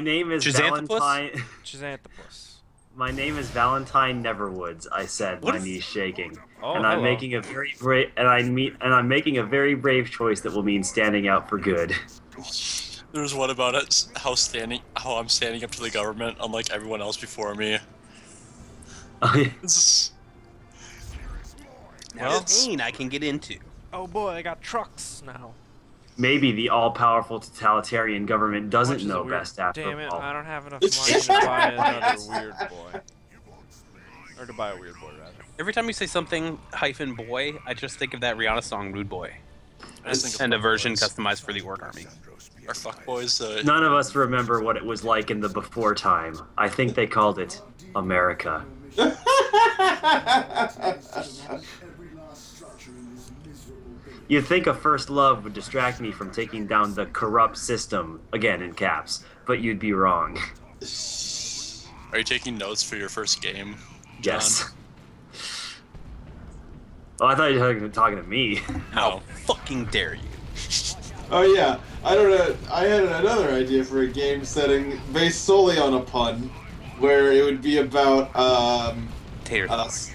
name is Chrysanthropus? Valentine. Chrysanthropus. My name is Valentine Neverwoods. I said, What my is- knees shaking, Oh, and I'm hello. making a very brave I'm making a very brave choice that will mean standing out for good. There's one about it, how I'm standing up to the government, unlike everyone else before me. It's, Now, Well- pain I can get into. Oh boy, I got trucks now. Maybe the all-powerful totalitarian government How doesn't much is a know weird- best after Damn it, all. I don't have enough money to buy another weird boy. Or to buy a weird boy, rather. Every time you say something -boy, I just think of that Rihanna song "Rude Boy," I just think of and a version fuckboys. customized for the Orc Army. Our fuckboys, None of us remember what it was like in the before time. I think they called it America. You'd think a first love would distract me from taking down the corrupt system, again in caps, but you'd be wrong. Are you taking notes for your first game, John? Yes. Oh, I thought you were talking to me. How fucking dare you? Oh yeah, I don't know. I had another idea for a game setting based solely on a pun, where it would be about Tater thoughts.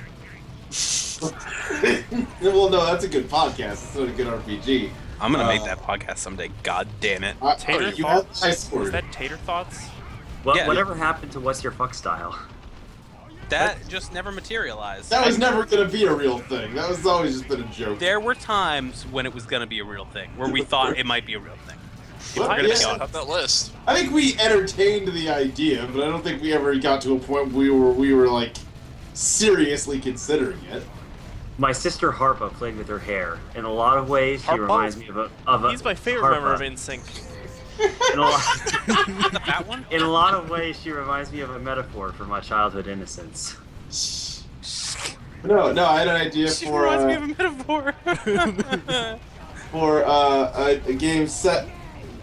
well, no, that's a good podcast. It's not a good RPG. I'm gonna make that podcast someday. God damn it! Tater you thoughts? I Is scored. that tater thoughts? Well, Yeah. whatever happened to what's your fuck style? That just never materialized. That was never gonna be a real thing. That was always just been a joke. There were times when it was gonna be a real thing, where we thought it might be a real thing. Well, we're gonna yeah, be honest. Have that list. I think we entertained the idea, but I don't think we ever got to a point where we were like seriously considering it. My sister Harpa played with her hair. In a lot of ways, she Harpa? reminds me of a. He's my favorite member of Harpa. NSYNC. In a, lot, That one? in a lot of ways, she reminds me of a metaphor for my childhood innocence. No, I had an idea She for reminds me of a metaphor. a game set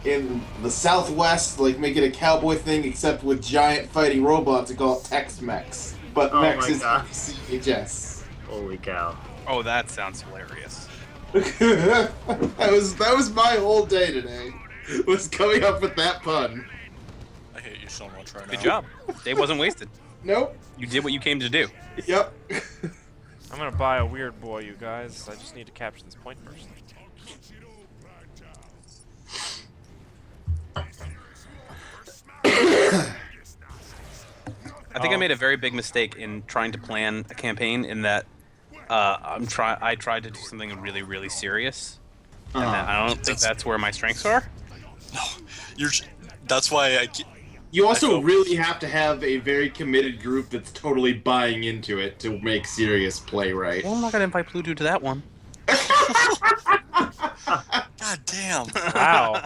in the Southwest, like make it a cowboy thing, except with giant fighting robots. And call it Tex-Mex, but Oh Mex my is God. CHS. Holy cow. Oh, that sounds hilarious. that was my whole day today. Was coming up with that pun. I hate you so much right now. Good job. Day wasn't wasted. Nope. You did what you came to do. Yep. I'm gonna buy a weird boy, you guys. I just need to capture this point first. I think I made a very big mistake in trying to plan a campaign. In that, I tried to do something really, really serious, and I don't think that's where my strengths are. No, that's why You also I really have to have a very committed group that's totally buying into it to make serious play right. Well, I'm not gonna invite Pluto to that one. God damn. Wow.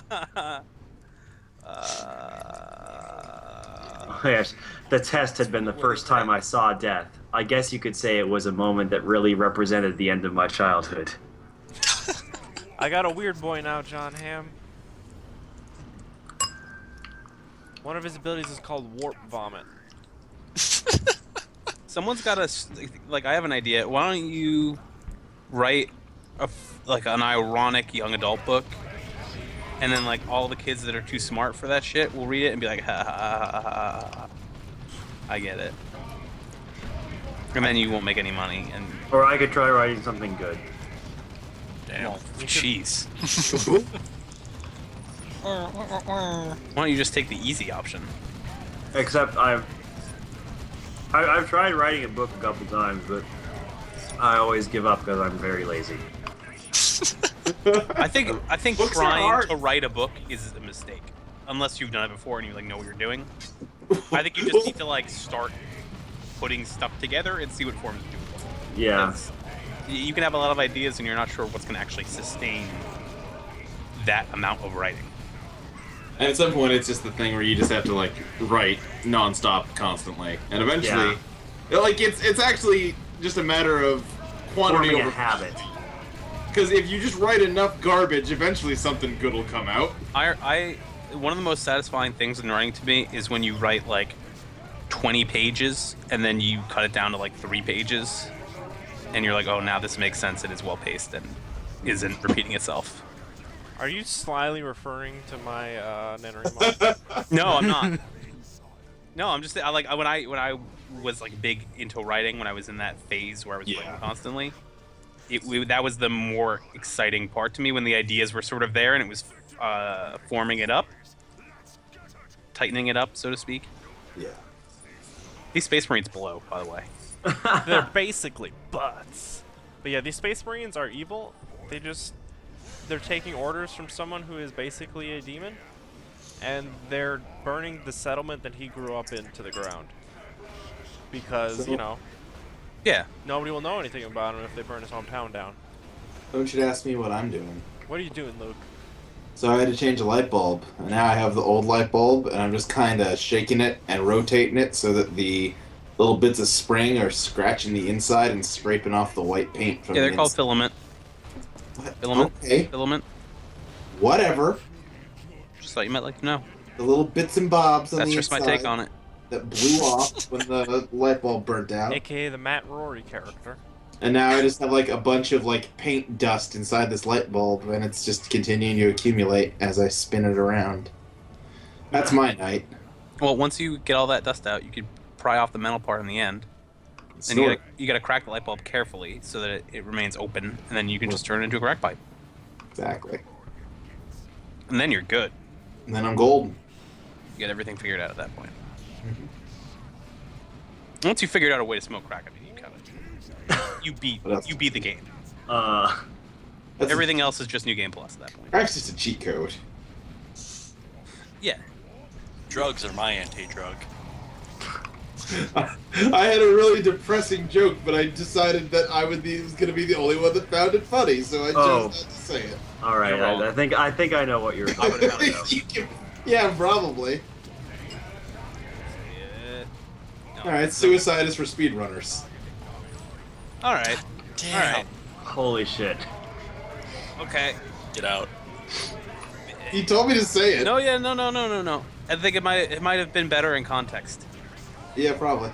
Yes, the test had been the first time I saw death. I guess you could say it was a moment that really represented the end of my childhood. I got a weird boy now, John Hamm. One of his abilities is called Warp Vomit. Someone's got to I have an idea. Why don't you write an ironic young adult book, and then like all the kids that are too smart for that shit will read it and be like, ha ha ha ha ha. Ha. I get it. And then you won't make any money. And Or I could try writing something good. Damn. jeez. Why don't you just take the easy option? Except I've tried writing a book a couple times, but I always give up because I'm very lazy. I think Books are trying hard. to write a book is a mistake, unless you've done it before and you know what you're doing. I think you just need to start putting stuff together and see what forms it do. Yeah. Because you can have a lot of ideas and you're not sure what's going to actually sustain that amount of writing. And at some point, it's just the thing where you just have to write nonstop, constantly, and eventually, it's actually just a matter of quantity Forming a over habit. Because if you just write enough garbage, eventually something good will come out. One of the most satisfying things in writing to me is when you write 20 pages and then you cut it down to 3 pages, and you're like, oh, now this makes sense. It is well paced and isn't repeating itself. Are you slyly referring to my NaNoWriMo? No, I'm not. No, I'm just like when I was like big into writing when I was in that phase where I was writing constantly. That was the more exciting part to me when the ideas were sort of there and it was forming it up, tightening it up, so to speak. Yeah. These Space Marines blow, by the way. They're basically butts. But yeah, these Space Marines are evil. They're taking orders from someone who is basically a demon, and they're burning the settlement that he grew up in to the ground. Because, you know, Yeah. nobody will know anything about him if they burn his hometown down. Don't you ask me what I'm doing. What are you doing, Luke? So I had to change a light bulb, and now I have the old light bulb, and I'm just kind of shaking it and rotating it so that the little bits of spring are scratching the inside and scraping off the white paint from Yeah, the they're called inside. filament. What? Filament. Okay, Filament. whatever. Just thought you might like to know. The little bits and bobs on That's the just my inside take on it. that blew off when the light bulb burnt out. AKA the Matt Rory character. And now I just have like a bunch of like paint dust inside this light bulb, and it's just continuing to accumulate as I spin it around. That's my night. Well, once you get all that dust out, you could pry off the metal part in the end. And Snort. you gotta crack the light bulb carefully so that it remains open, and then you can just turn it into a crack pipe. Exactly. And then you're good. And then I'm golden. You get everything figured out at that point. Once you figured out a way to smoke crack, I mean, you What else? beat the game. That's Everything else is just New Game Plus at that point. Crack's just a cheat code. Yeah. Drugs are my anti-drug. I had a really depressing joke, but I decided that was going to be the only one that found it funny, so I chose not to say it. All right, You're wrong. I think I know what you're talking about. Now. Yeah, probably. No. Alright, suicide is for speedrunners. All right. Damn. All right. Holy shit! Okay. Get out. He told me to say it. No. Yeah. No. I think it might have been better in context. Yeah, probably.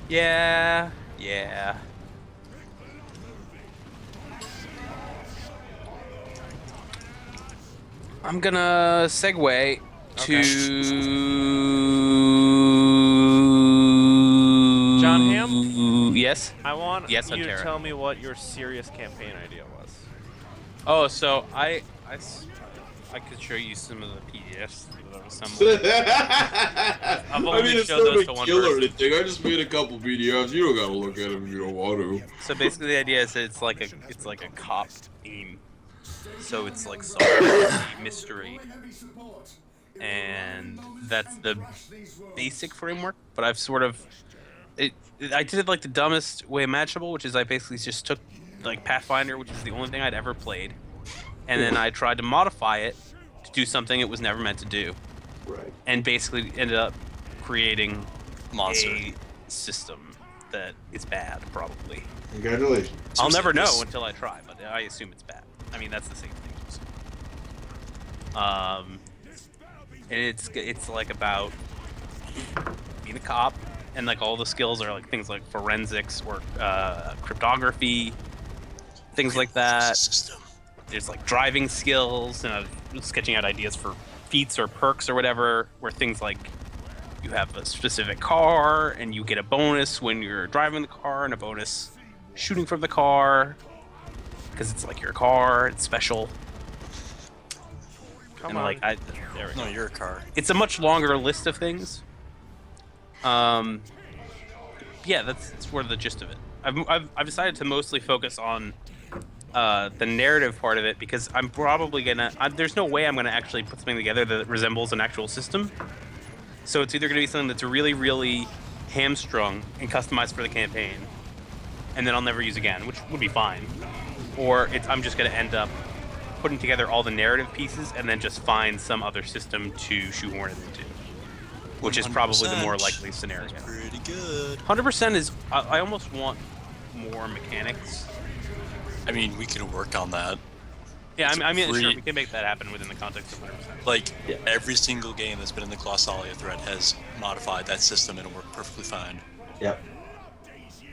Yeah. I'm gonna segue to John Hamm? Yes. I want Yes, you to Huntera. tell me what your serious campaign idea was. Oh, so I could show you some of the PDFs that I've assembled. I've only showed those to one person. anything. I just made a couple PDFs. You don't gotta look at them if you don't want to. So basically, the idea is that it's like a cop theme. So it's like solving mystery, and that's the basic framework. But I've sort of I did it like the dumbest way imaginable, which is I basically just took like Pathfinder, which is the only thing I'd ever played, and then I tried to modify it to do something it was never meant to do, Right. and basically ended up creating Monster. a system that is bad, probably. Congratulations. I'll never know Yes. until I try, but I assume it's bad. I mean, that's the same thing. And it's like about being a cop, and like all the skills are like things like forensics or cryptography, things like that. System. There's like driving skills, and I'm sketching out ideas for feats or perks or whatever, where things like you have a specific car and you get a bonus when you're driving the car and a bonus shooting from the car because it's like your car, it's special. Come And on. like there we go. No, you're a car. It's a much longer list of things. Yeah, that's sort of the gist of it. I've decided to mostly focus on the narrative part of it because I'm probably gonna. There's no way I'm gonna actually put something together that resembles an actual system. So it's either gonna be something that's really, really hamstrung and customized for the campaign, and then I'll never use again, which would be fine. Or I'm just gonna end up putting together all the narrative pieces and then just find some other system to shoehorn it into, which is probably the more 100%. likely scenario. Pretty good. 100% is. I almost want more mechanics. I mean, we can work on that. Yeah, I mean, Free- sure, we can make that happen within the context of 100%. Like, every single game that's been in the Colossalia thread has modified that system and it worked perfectly fine. Yep.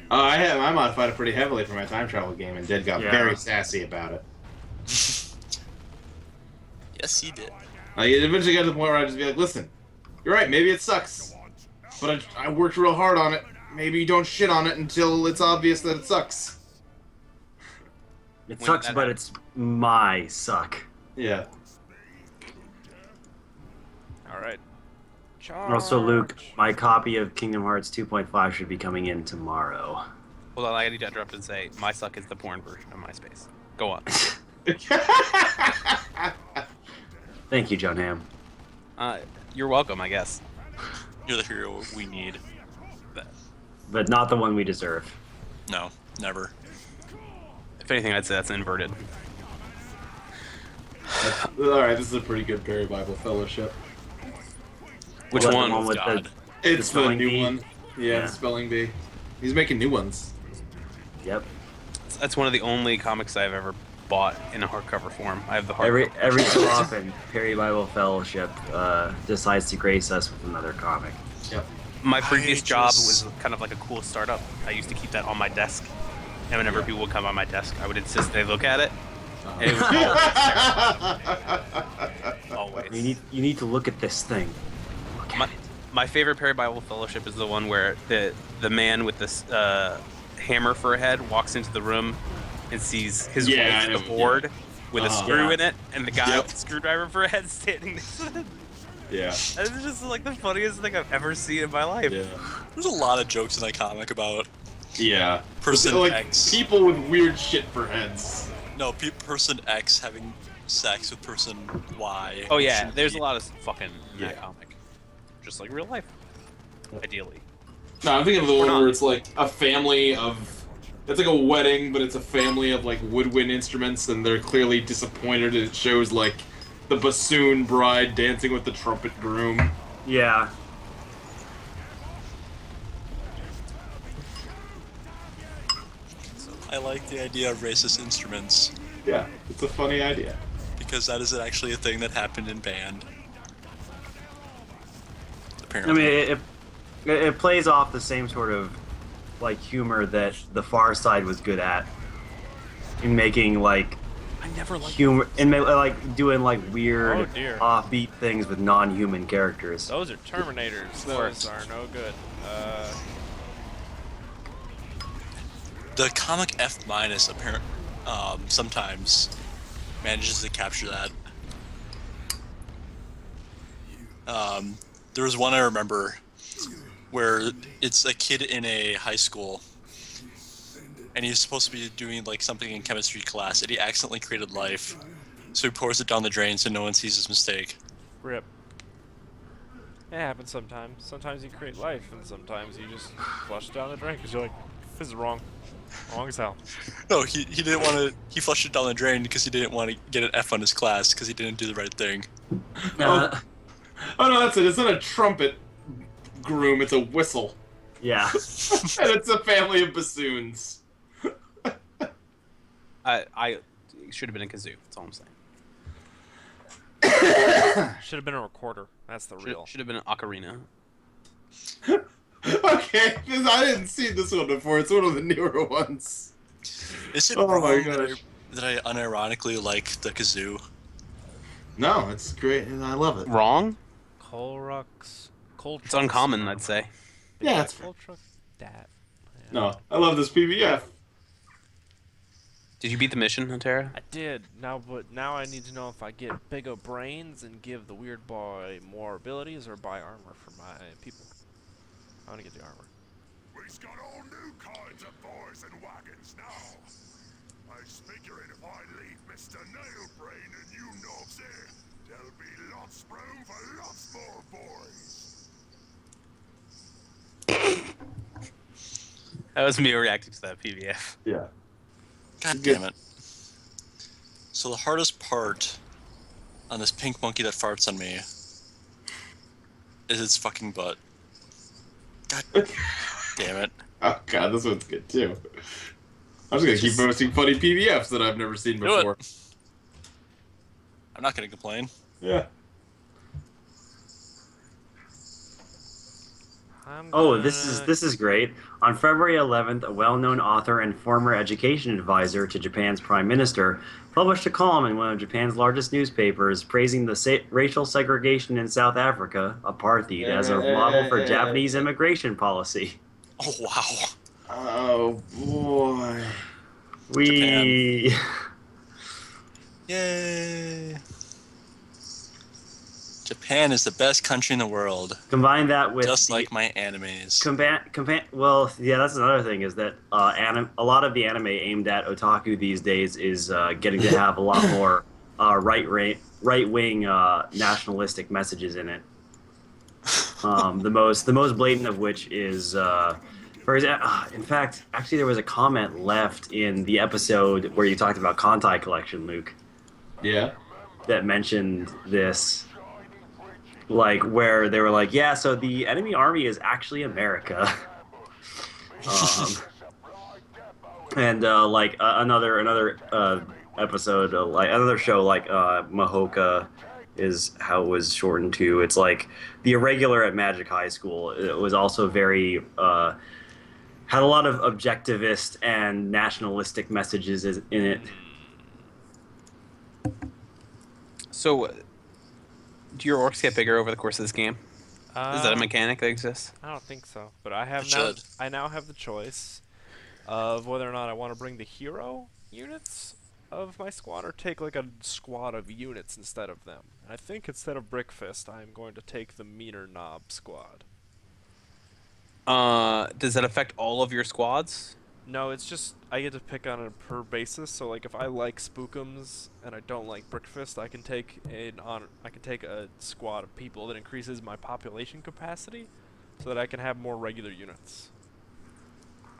I modified it pretty heavily for my time travel game, and Jed got Yeah. very sassy about it. Yes, he did. Like, it eventually got to the point where I'd just be like, listen, you're right, maybe it sucks. But I worked real hard on it. Maybe you don't shit on it until it's obvious that it sucks. It When sucks, that but happens. it's my suck. Yeah. All right. Also, Luke, Charge. my copy of Kingdom Hearts 2.5 should be coming in tomorrow. Hold on, I need to interrupt and say, my suck is the porn version of MySpace. Go on. Thank you, John Hamm. You're welcome, I guess. You're the hero we need. But not the one we deserve. No, never. If anything, I'd say that's inverted. Alright, this is a pretty good Perry Bible Fellowship. Which What, the one? with God. It's the spelling new bee? one. Yeah, the spelling bee. He's making new ones. Yep. That's one of the only comics I've ever bought in a hardcover form. I have the hardcover. Every so often, Perry Bible Fellowship decides to grace us with another comic. Yep. My previous job just- was kind of like a cool startup. I used to keep that on my desk. And whenever people would come on my desk, I would insist they look at it. And it was always. You need to look at this thing. Look at it. My favorite Perry Bible Fellowship is the one where the man with this hammer for a head walks into the room and sees his Yeah, wife I at the know, board with a screw Yeah. in it, and the guy Yep. with the screwdriver for a head standing next to it. Yeah. And it's just like the funniest thing I've ever seen in my life. Yeah. There's a lot of jokes in that comic about Yeah. Person like X. people with weird shit for heads. person X having sex with person Y. Oh yeah, Shouldn't there's be. a lot of fucking in that Yeah. comic. Just like real life. Ideally. No, I'm thinking of the Or one not. where it's like a family of. It's like a wedding, but it's a family of like woodwind instruments, and they're clearly disappointed. And it shows like the bassoon bride dancing with the trumpet groom. Yeah. I like the idea of racist instruments Yeah, it's a funny idea. because that is actually a thing that happened in band. I Apparently. mean, it plays off the same sort of like humor that the Far Side was good at in making like I never liked humor and like doing like weird Oh, dear. offbeat things with non-human characters. Those are Terminators. Those are no good. The comic F- sometimes manages to capture that. There was one I remember where it's a kid in a high school and he's supposed to be doing like something in chemistry class and he accidentally created life, so he pours it down the drain so no one sees his mistake. Rip. It happens sometimes. Sometimes you create life, and sometimes you just flush down the drain because you're like, this is wrong. Wrong as hell. No, he didn't want to. He flushed it down the drain because he didn't want to get an F on his class because he didn't do the right thing. Uh, Oh no, that's it. It's not a trumpet groom. It's a whistle, yeah. and it's a family of bassoons. I should have been a kazoo. That's all I'm saying. Should have been a recorder. That's the real. Should have been an ocarina. Okay, I didn't see this one before. It's one of the newer ones. Is it Oh my wrong gosh. that I unironically like the kazoo? No, it's great, and I love it. Wrong? Colrux. It's uncommon, I'd say. Yeah, it's Coltrux. That. no. I love this PBF. Did you beat the mission, Huntera? I did. But now I need to know if I get bigger brains and give the weird boy more abilities or buy armor for my people. I want to get the armor. We've got all new kinds of boys and wagons now. I was figuring if I leave Mr. Nailbrain and you knobs in, there'll be lots room for lots more boys. That was me reacting to that PBF. Yeah. God Good. damn it. So the hardest part on this pink monkey that farts on me is its fucking butt. God damn it. Oh god, this one's good too. I'm just gonna keep posting funny PDFs that I've never seen Do it. before. I'm not gonna complain. Yeah. Oh, this is great. On February 11th, a well-known author and former education advisor to Japan's prime minister published a column in one of Japan's largest newspapers praising the racial segregation in South Africa, apartheid, as a model for Japanese immigration policy. Oh wow. Oh boy. We Yay. Japan is the best country in the world, combine that with just like my animes. Well, yeah, that's another thing is that a lot of the anime aimed at otaku these days is getting to have a lot more right wing nationalistic messages in it. The most blatant of which is, for example, in fact, actually there was a comment left in the episode where you talked about Kantai Collection, Luke, Yeah. that mentioned this. Like where they were like, yeah, so the enemy army is actually America, and another episode, like another show, like Mahoka, is how it was shortened to. It's like the irregular at Magic High School. It was also very had a lot of objectivist and nationalistic messages in it. So, do your orcs get bigger over the course of this game? Is that a mechanic that exists? I don't think so, but should. I now have the choice of whether or not I want to bring the hero units of my squad or take like a squad of units instead of them. And I think instead of Brickfist, I'm going to take the meaner knob squad. Does that affect all of your squads? No, it's just I get to pick on a per basis. So like if I like Spookums and I don't like Brickfist, I can take a squad of people that increases my population capacity, so that I can have more regular units.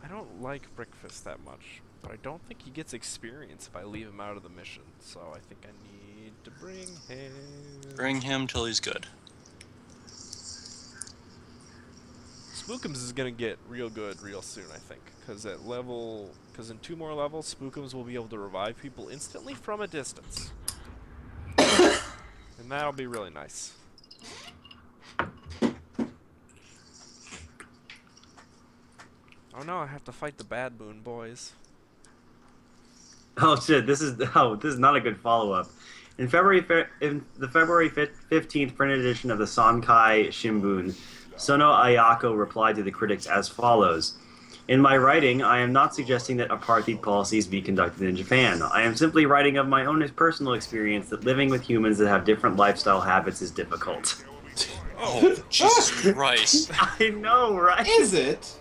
I don't like Brickfist that much, but I don't think he gets experience if I leave him out of the mission. So I think I need to bring him. Bring him till he's good. Spookums is gonna get real good real soon, I think, because in 2 more levels, Spookums will be able to revive people instantly from a distance, and that'll be really nice. Oh no, I have to fight the Bad Boon boys. Oh shit! This is not a good follow-up. In the February 15th printed edition of the Sankai Shimbun, Sono Ayako replied to the critics as follows: "In my writing, I am not suggesting that apartheid policies be conducted in Japan. I am simply writing of my own personal experience that living with humans that have different lifestyle habits is difficult." Oh, Jesus Christ. I know, right? Is it?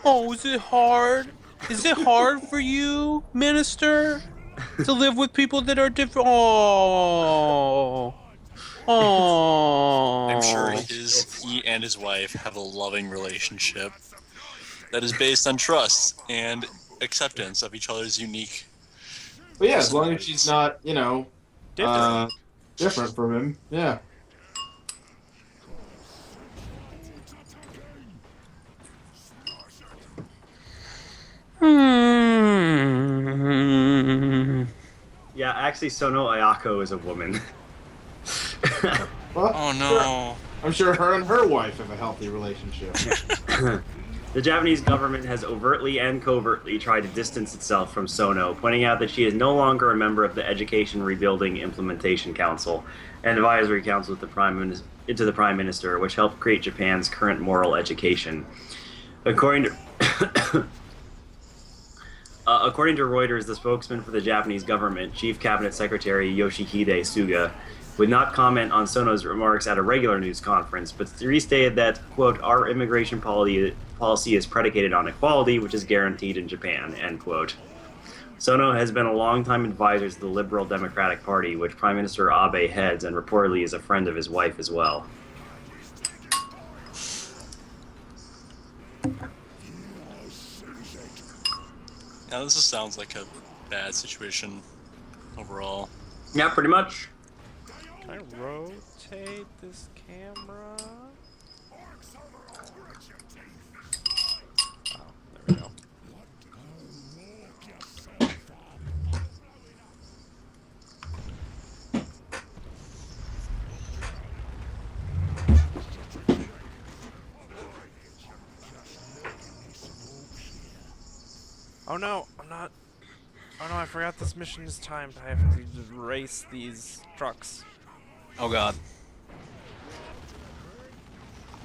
Oh, is it hard? Is it hard for you, Minister, to live with people that are different? Oh. Oh. I'm sure he and his wife have a loving relationship that is based on trust and acceptance of each other's unique. But yeah, as long as she's not, different from him. Yeah. Yeah, actually, Sono Ayako is a woman. Well, Oh no. I'm sure her and her wife have a healthy relationship. The Japanese government has overtly and covertly tried to distance itself from Sono, pointing out that she is no longer a member of the Education Rebuilding Implementation Council, an advisory council to the Prime Minister, which helped create Japan's current moral education. According to Reuters, the spokesman for the Japanese government, Chief Cabinet Secretary Yoshihide Suga, would not comment on Sono's remarks at a regular news conference, but restated that, quote, "our immigration policy is predicated on equality, which is guaranteed in Japan," end quote. Sono has been a longtime advisor to the Liberal Democratic Party, which Prime Minister Abe heads, and reportedly is a friend of his wife as well. Now this just sounds like a bad situation overall. Yeah, pretty much. Can I rotate this camera? Oh, there we go. Oh no, I'm not. Oh no, I forgot this mission is timed. I have to just race these trucks. Oh god.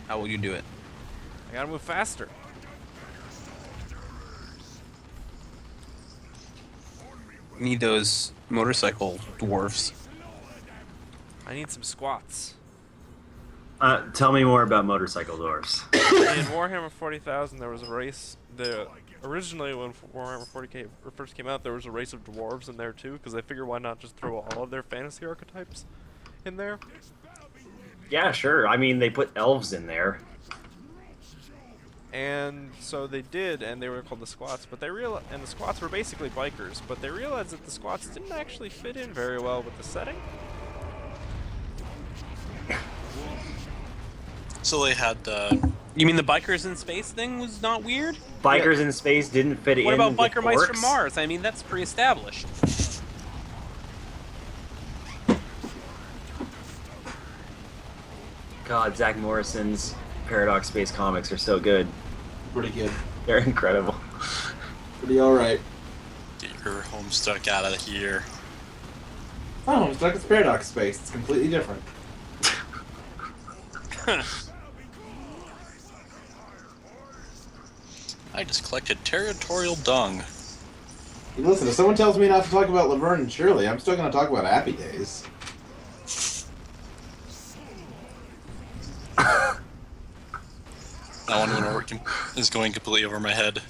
How will you do it? I gotta move faster. You need those motorcycle dwarfs. I need some squats. Tell me more about motorcycle dwarfs. In Warhammer 40,000, there was a race. Originally, when Warhammer 40K first came out, there was a race of dwarves in there too, because they figured why not just throw all of their fantasy archetypes in there. Yeah, sure. I mean, they put elves in there. And so they did, and they were called the squats. But and the squats were basically bikers. But they realized that the squats didn't actually fit in very well with the setting. So they had the. You mean the bikers in space thing was not weird? Bikers in space didn't fit in. What about with biker mice from orcs. Mars? I mean, that's pre-established. God, Zach Morrison's Paradox Space comics are so good. Pretty good. They're incredible. Pretty alright. Get your Homestuck out of here. Oh, it's like it's Paradox Space. It's completely different. I just collected territorial dung. Listen, if someone tells me not to talk about Laverne and Shirley, I'm still going to talk about Happy Days. That one is going completely over my head.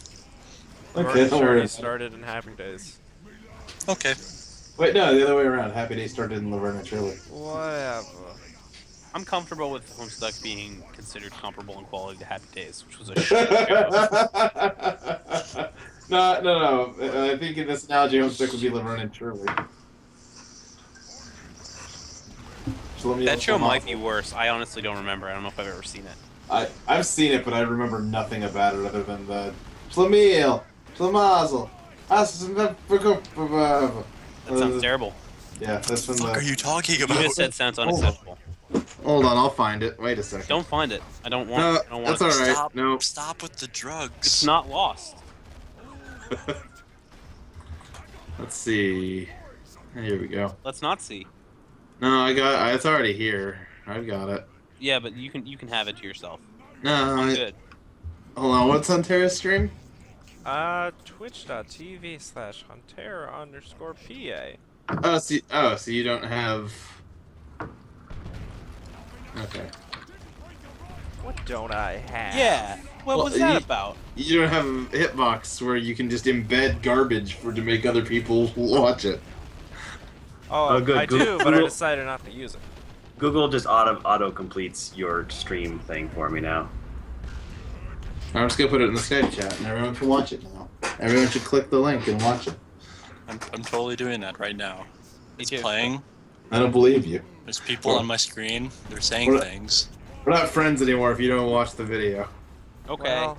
Okay, don't worry. Started in Happy Days. Okay. Wait, no, the other way around. Happy Days started in Laverne and Shirley. Whatever. I'm comfortable with Homestuck being considered comparable in quality to Happy Days, which was a shit show. No. I think in this analogy, Homestuck would be Laverne and Shirley. That show might be worse. I honestly don't remember. I don't know if I've ever seen it. I've seen it, but I remember nothing about it other than the Schlemiel, Schlemazel. That sounds terrible. Yeah, that's from What are the. you talking You about? just said sounds unacceptable. Hold on, I'll find it. Wait a second. Don't find it. I don't want. No, I don't want that's it. all right. Stop, No. stop with the drugs. It's not lost. Let's see. Here we go. Let's not see. No, it's already here. I've got it. Yeah, but you can have it to yourself. No, I'm good. hold on. What's Huntera's stream? Twitch.tv/Huntera_PA. So you don't have. Okay. What don't I have? Yeah. What Well, was that about? You don't have a hitbox where you can just embed garbage to make other people watch it. Oh, good. I do, Google- but I decided not to use it. Google just auto completes your stream thing for me now. I'm just gonna put it in the Skype chat, and everyone can watch it now. Everyone should click the link and watch it. I'm totally doing that right now. Me It's too. playing. I don't believe you. There's people on my screen. They're saying What- things. We're not friends anymore if you don't watch the video. Okay.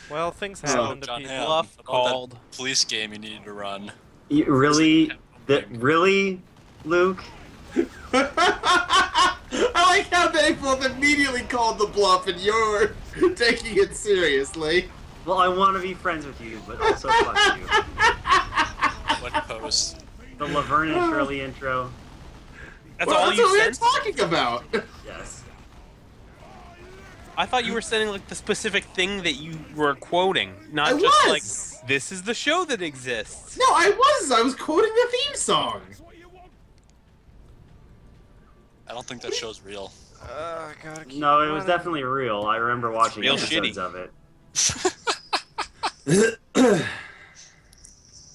Well, things Oh, happen to John people. Ham, Bluff about called. that police game you needed to run. Really? Really, Luke? I like how they both immediately called the bluff and you're taking it seriously. Well, I want to be friends with you, but also fuck you. What post? The Laverne and Shirley intro. That's Well, all that's you what we were sent? talking about. Yes. I thought you were sending like the specific thing that you were quoting, not I just was. like this is the show that exists. No, I was quoting the theme song. I don't think that show's real. I gotta keep No, it was running. definitely real. I remember watching real episodes shitty. of it.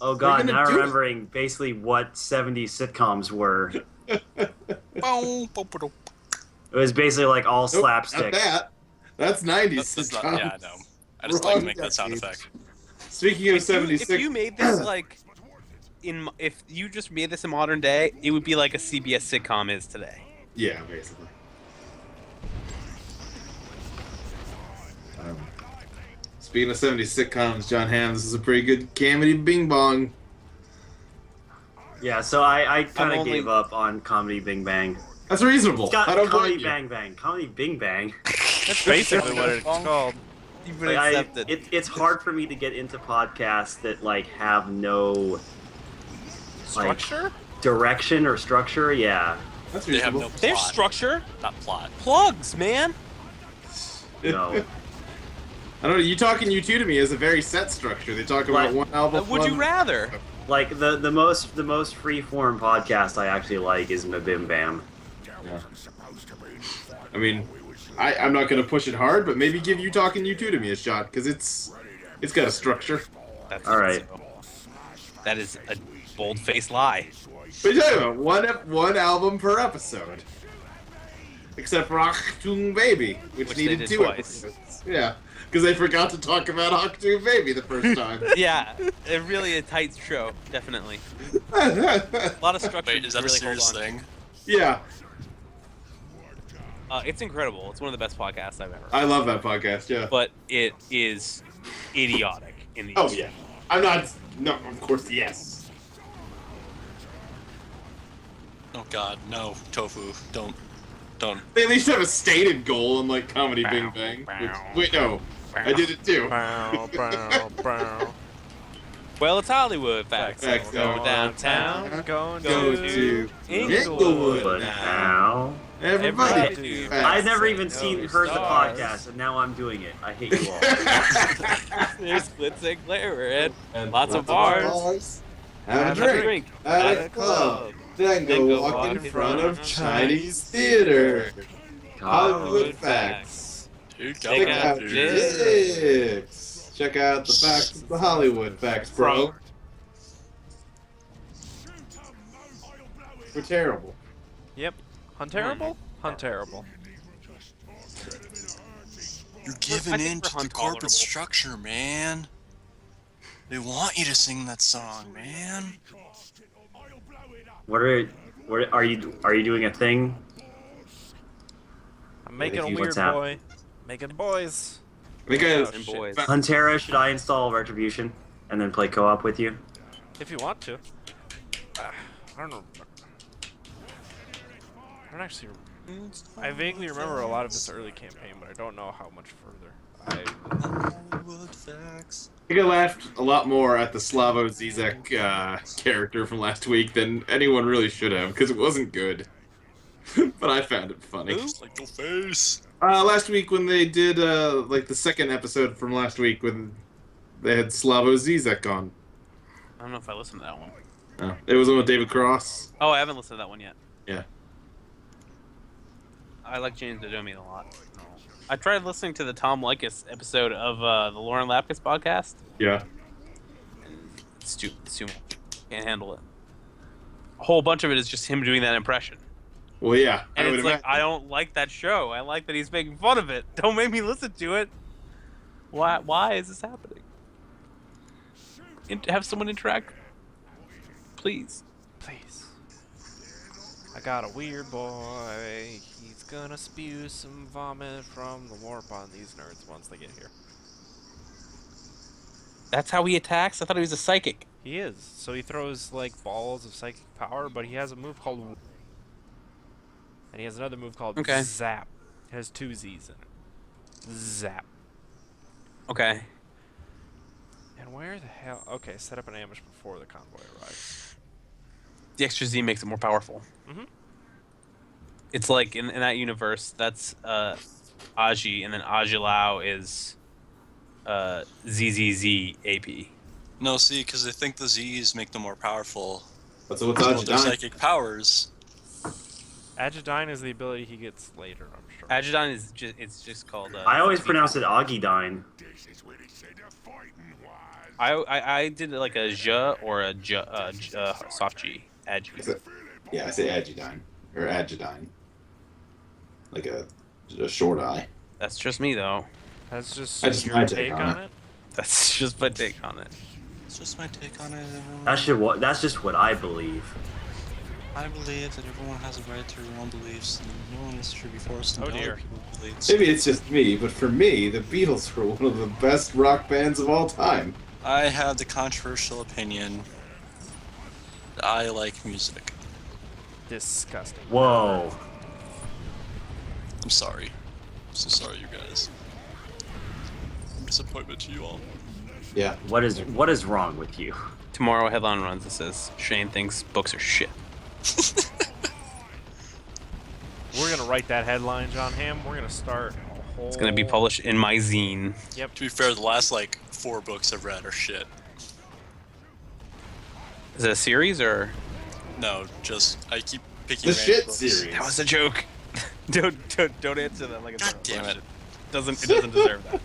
Oh god, gonna now do it. remembering basically what 70s sitcoms were. It was basically like all Nope, slapstick. Not that. That's 90s That's not, sitcoms. yeah, no. I just like to make that sound Wrong effect. Speaking of If you, 76, if you made this like if you just made this in modern day, it would be like a CBS sitcom is today. yeah, basically. Speaking of 70s sitcoms, John Hamm, this is a pretty good comedy bing bong. Yeah, so I kind I'm of only- gave up on Comedy Bing Bang. That's reasonable. It's got I don't Comedy blame you. Bang Bang. Comedy Bing Bang. That's basically what it's called. You've been Like, accepted. it's hard for me to get into podcasts that like have no Structure? direction or structure. Yeah, That's They have reasonable. no plot. There's structure. Not plot. Plugs, man. no. I don't know. You Talking You Two to Me is a very set structure. They talk about Like, one album. Would you rather? Like the most free form podcast I actually like is Mabim Bam. I mean, I'm not gonna push it hard, but maybe give You Talking You Two to Me a shot because it's got a structure. That's All right. That is a bold-faced lie. But you're talking about one album per episode, except for Achtung Baby, which Which they needed did 2 twice. episodes. Yeah, because they forgot to talk about Achtung Baby the first time. Yeah, it really a tight show, definitely. A lot of structure. Wait, is that to a really serious hold on. thing? Yeah, It's incredible. It's one of the best podcasts I've ever. I love that podcast. Yeah. But it is idiotic in the. Oh yeah. I'm not. No, of course yes. Oh God, no, Tofu, don't. They at least have a stated goal, unlike Comedy Bing Bang. Wait, no, I did it too. Bow, bow, bow. Well, it's Hollywood facts. Facts. Go downtown. Going Go to to Inglewood. But now Everybody. Everybody do do facts. I've never Say even no heard the stars. podcast, and now I'm doing it. I hate you all. There's Split Sinclair. We're at And lots of bars. Have a drink. At a club. Then go walk in front of Chinese theater. Hollywood facts. Dude, Check go out dude. this. Check out the facts of the Hollywood facts, bro. We're terrible. Yep. Hunterable? Hunterable. You're I giving think in we're to the untolerable. corporate structure, man. They want you to sing that song, man. What are you doing a thing? I'm making a What's weird that? boy. Making boys. I think I And boys. Huntera, should I install Retribution and then play co-op with you? If you want to. I don't know. I don't actually. I vaguely remember a lot of this early campaign, but I don't know how much further. Hollywood facts. I think I laughed a lot more at the Slavo Zizek character from last week than anyone really should have, because it wasn't good. But I found it funny. Who? Like your face. Last week when they did like the second episode from last week when they had Slavo Zizek on. I don't know if I listened to that one. It was on with David Cross. Oh, I haven't listened to that one yet. Yeah. I like James Dodomian a lot. I tried listening to the Tom Likas episode of the Lauren Lapkus podcast. Yeah. It's too much. Can't handle it. A whole bunch of it is just him doing that impression. Well, yeah. And I would it's like, imagine. I don't like that show. I like that he's making fun of it. Don't make me listen to it. Why is this happening? Have someone interact. Please. Please. I got a weird boy. He's gonna spew some vomit from the warp on these nerds once they get here. That's how he attacks? I thought he was a psychic. He is. So he throws like balls of psychic power, but he has a move called. And he has another move called Okay. Zap. It has 2 Z's in it. Zap. Okay. And where the hell? Okay, set up an ambush before the convoy arrives. The extra Z makes it more powerful. Mhm. It's like in that universe, that's Aji, and then Ajilao is ZZZ AP. No, see, because they think the Z's make them more powerful. So what's Well, their Ajidine? psychic powers. Agidine is the ability he gets later, I'm sure. Agidine is it's just called. I always pronounce it Agidine. This is where they say the fighting was. I did like a J or a soft G. Agi. Yeah, I say Agidine. Or Agidine. Like a short eye. That's just me though. That's just That's your my take take on on it. That's just my take on it. It's just my take on it. That's just what I believe. I believe that everyone has a right to their own beliefs, and no one is to be forced Oh, into dear. other people's beliefs. Maybe it's just me, but for me, the Beatles were one of the best rock bands of all time. I have the controversial opinion that I like music. Disgusting. Whoa. I'm sorry. I'm so sorry, you guys. disappointment to you all. Yeah. What is wrong with you? Tomorrow headline runs. It says Shane thinks books are shit. We're gonna write that headline, John Hamm. We're gonna start a whole. It's gonna be published in my zine. Yep. To be fair, the last like 4 books I've read are shit. Is it a series or? No, just I keep picking. The random shit books. series. That was a joke. don't answer that like a God damn it. It doesn't deserve that.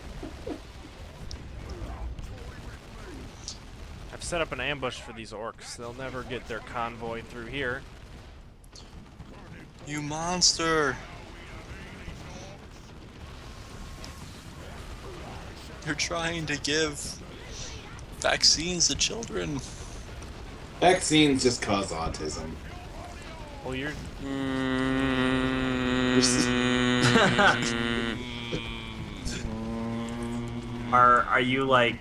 I've set up an ambush for these orcs. They'll never get their convoy through here. You monster! You're trying to give vaccines to children. Vaccines just cause autism. Well, you're. Are you like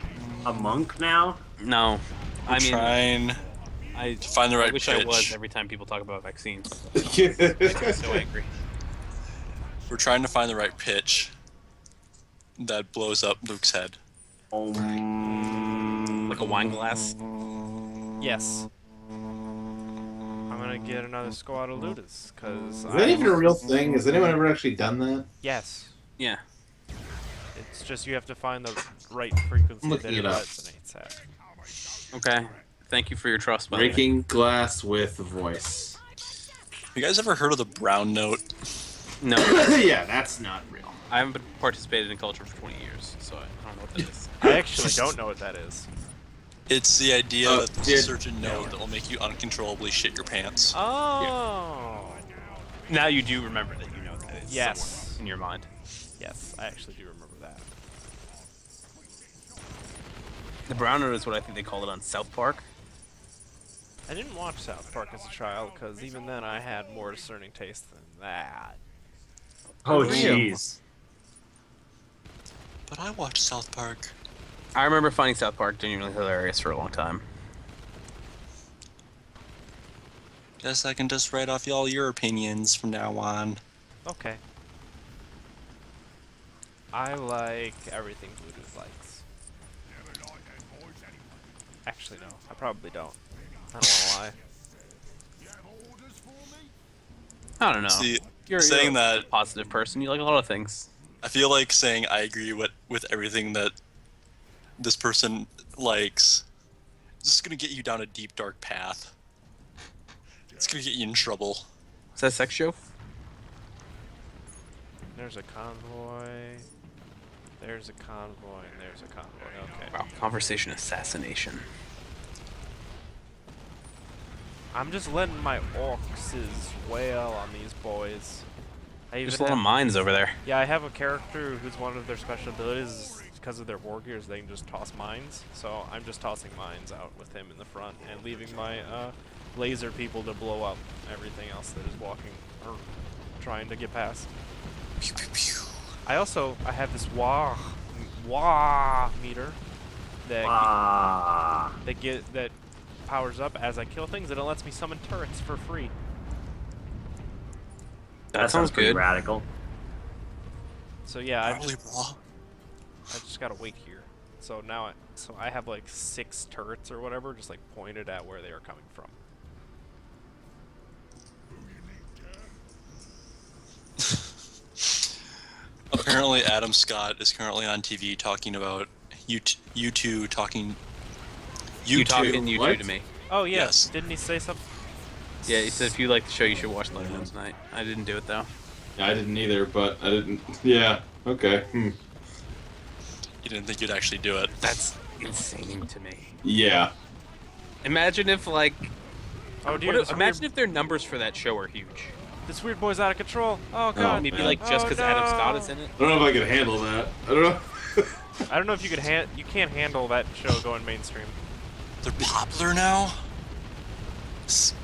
a monk now? No, I mean Trying I to find the right wish pitch. I was every time people talk about vaccines. I'm so angry. We're trying to find the right pitch that blows up Luke's head. Like a wine glass. Yes. I'm gonna get another squad of looters, cause Is that even a real thing? Has anyone ever actually done that? Yes. Yeah. It's just you have to find the right frequency I'm that looking it it up. resonates at. Okay. Thank you for your trust, by the way. Breaking glass with voice. You guys ever heard of the brown note? No, Yeah, that's not real. I haven't participated in culture for 20 years, so I don't know what that is. I actually don't know what that is. It's the idea Oh, that there's yeah. a certain note that will make you uncontrollably shit your pants. Oh. Now you do remember that you know what that is. Yes. somewhere in your mind. Yes, I actually do remember that. The brown note is what I think they called it on South Park. I didn't watch South Park as a child, because even then I had more discerning taste than that. Oh Good for you. jeez. But I watched South Park. I remember finding South Park genuinely hilarious for a long time. Guess I can just write off all your opinions from now on. Okay. I like everything Bluetooth likes. Actually, no. I probably don't. I don't want to lie. I don't know. See, you're saying a that, positive person. You like a lot of things. I feel like saying I agree with everything that this person likes. This is gonna get you down a deep, dark path. It's gonna get you in trouble. Is that a sex joke? There's a convoy. There's a convoy. And there's a convoy. Okay. Wow, conversation assassination. I'm just letting my orcs wail on these boys. I There's a even lot of have, mines over there. yeah, I have a character who's one of their special abilities is because of their war gears, they can just toss mines. So I'm just tossing mines out with him in the front and leaving my laser people to blow up everything else that is walking or trying to get past. Pew, pew, pew. I have this wah meter that Ah. that powers up as I kill things, and it lets me summon turrets for free. That sounds sounds pretty good. radical. So yeah, I Probably raw. just gotta wait here. So now I have like 6 turrets or whatever, just like pointed at where they are coming from. Apparently, Adam Scott is currently on TV talking about you two talking. You talking two, you two what? to me. Oh yeah, Yes. didn't he say something? Yeah, he said if you like the show, you should watch Light One tonight. I didn't do it though. Yeah, I didn't either, but I didn't. Yeah. Okay. You didn't think you'd actually do it. That's insane to me. Yeah. Imagine if like, Oh dear, imagine if their numbers for that show are huge. this weird boy's out of control. Oh god. Maybe man. like just Oh, because Adam no. Scott is in it. I don't know if I could handle that. I don't know. I don't know if you could you can't handle that show going mainstream. They're popular now.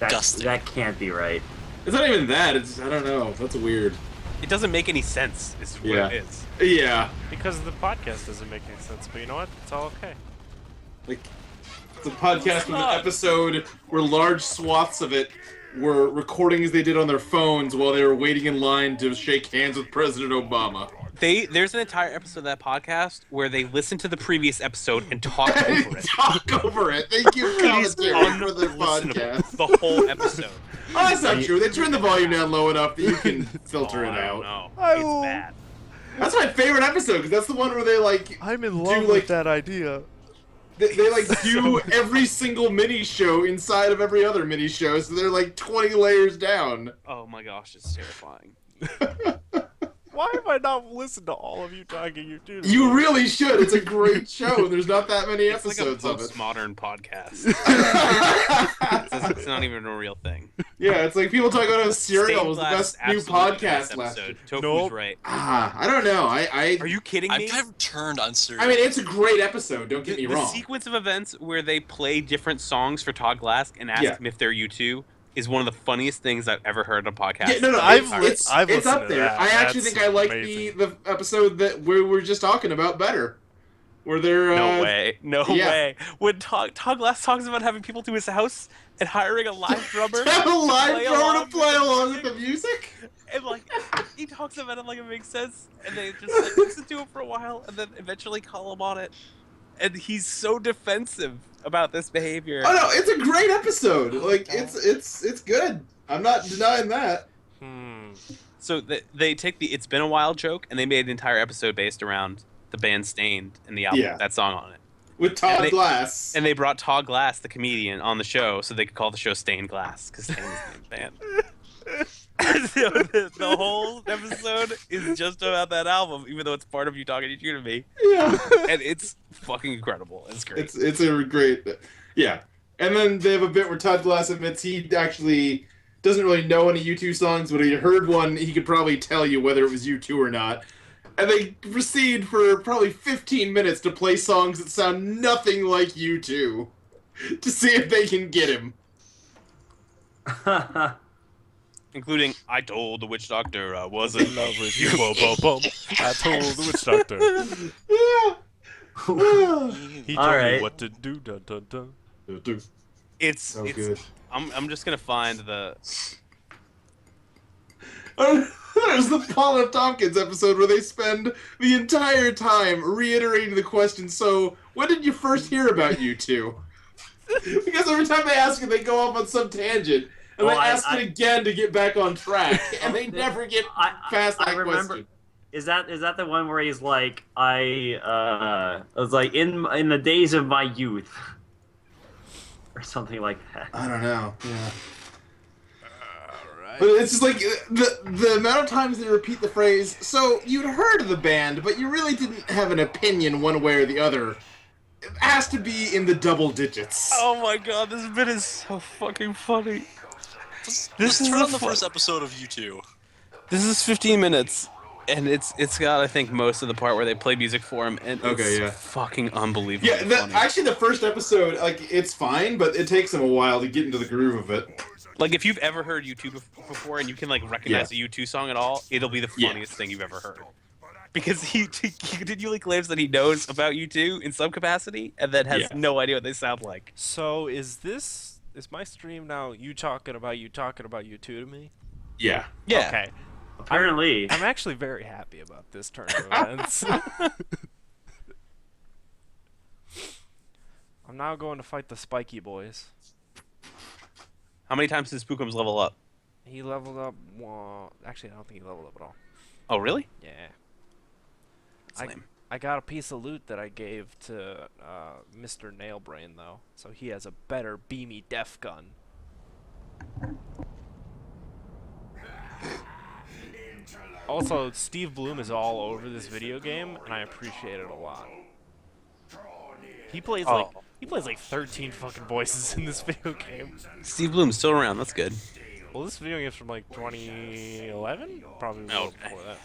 That, Disgusting. that can't be right. It's not even that. It's I don't know. That's weird. It doesn't make any sense. Is what Yeah. it is. Yeah. Because the podcast doesn't make any sense, but you know what? It's all okay. Like it's a podcast with an episode where large swaths of it were recordings they did on their phones while they were waiting in line to shake hands with President Obama. There's an entire episode of that podcast where they listen to the previous episode and talk over it. Talk over it. They give commentary for their podcast. The whole episode. Oh, that's not true. They turn the volume down low enough that you can filter it out. No, I it's will- bad. That's my favorite episode because that's the one where they like I'm in do, love like- with that idea. they like do every single mini show inside of every other mini show, so they're like 20 layers down. Oh my gosh, it's terrifying. Why have I not listened to all of you talking? You do. You really should. It's a great show. There's not that many It's like a episodes of it. postmodern podcast. It's not even a real thing. Yeah, it's like people talk about how Serial was the Stained best Glass, new absolutely the podcast best last episode. year. Tofu's Nope. right. I don't know. Are you kidding me? I'm kind of turned on Serial. I mean, it's a great episode. Don't get me the wrong. sequence of events where they play different songs for Todd Glass and ask Yeah. him if they're U2 is one of the funniest things I've ever heard on a podcast. Yeah, no, I've it's listened up to there. that. I actually That's think I like amazing. the episode that we were just talking about better. Where they're No way. No yeah. way. When Todd Glass talks about having people to his house and hiring a live drummer. have a live play drummer along to play along with the music. And like he talks about it like it makes sense, and they just like listen to him for a while, and then eventually call him on it. And he's so defensive about this behavior. Oh no, it's a great episode. Like it's good. I'm not denying that. So they take the "It's Been a While" joke, and they made an entire episode based around the band Stained and the album, Yeah. that song on it. With Todd And they- Glass. And they brought Todd Glass, the comedian, on the show so they could call the show Stained Glass because Stained is the name of the band. So the whole episode is just about that album, even though it's part of You Talking to Me. Yeah. And it's fucking incredible. It's great. It's a great, yeah. And then they have a bit where Todd Glass admits he actually doesn't really know any U2 songs, but he heard one, he could probably tell you whether it was U2 or not. And they proceed for probably 15 minutes to play songs that sound nothing like U2 to see if they can get him. Including I Told the Witch Doctor I was in love with you. Boom, boom, boom. I told the witch doctor. Yeah. He All told right. me what to do. Dun, dun, dun. It's So it's good. I'm just gonna find the There's the Paul F. Tompkins episode where they spend the entire time reiterating the question, so, when did you first hear about U2? Because every time they ask it, they go off on some tangent, and Well, they ask it again to get back on track, and they never get past that I remember. question. Is that the one where he's like, I was like in the days of my youth, or something like that. I don't know, yeah. But it's just like, the amount of times they repeat the phrase, so you'd heard of the band, but you really didn't have an opinion one way or the other. It has to be in the double digits. Oh my god, this bit is so fucking funny. Let's is turn the on the fu- first episode of U2. This is 15 minutes, and it's got I think most of the part where they play music for him, and Okay, it's yeah. fucking unbelievable. Yeah, funny. actually the first episode, like, it's fine, but it takes them a while to get into the groove of it. Like if you've ever heard U2 before and you can like recognize a U2 song at all, it'll be the funniest thing you've ever heard. Because he continually claims that he knows about U2 in some capacity, and then has no idea what they sound like. So is my stream now you talking about you to me? Yeah. Yeah. Okay. Apparently, I'm actually very happy about this turn of events. I'm now going to fight the Spiky Boys. How many times did Spookums level up? He leveled up. Well, actually, I don't think he leveled up at all. Oh, really? Yeah. That's lame. I got a piece of loot that I gave to Mr. Nailbrain, though, so he has a better beamy def gun. Also, Steve Bloom is all over this video game, and I appreciate it a lot. He plays like 13 fucking voices in this video game. Steve Bloom's still around. That's good. Well, this video game's from like 2011, probably a little Okay. before that.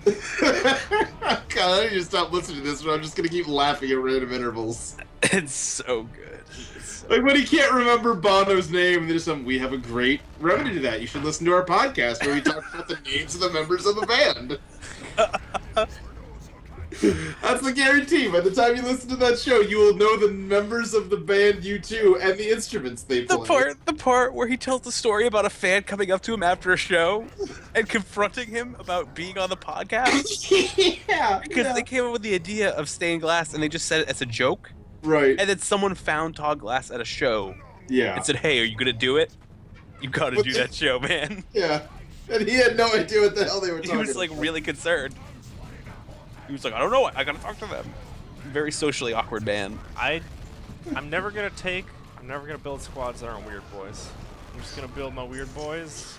God, I need to stop listening to this, but I'm just gonna keep laughing at random intervals. It's so good. Like when he can't remember Bono's name, and there's we have a great remedy to that. You should listen to our podcast where we talk about the names of the members of the band. That's the guarantee. By the time you listen to that show, you will know the members of the band U2 and the instruments they play. The part where he tells the story about a fan coming up to him after a show and confronting him about being on the podcast Yeah, because yeah. they came up with the idea of stained glass and they just said it as a joke, Right. and then someone found Todd Glass at a show Yeah. and said, "Hey, are you gonna do it? You gotta But do they- that show, man." Yeah. And he had no idea what the hell they were He talking was like about. really concerned. He was like, "I don't know, I gotta talk to them." Very socially awkward band. I'm never gonna build squads that aren't weird boys. I'm just gonna build my weird boys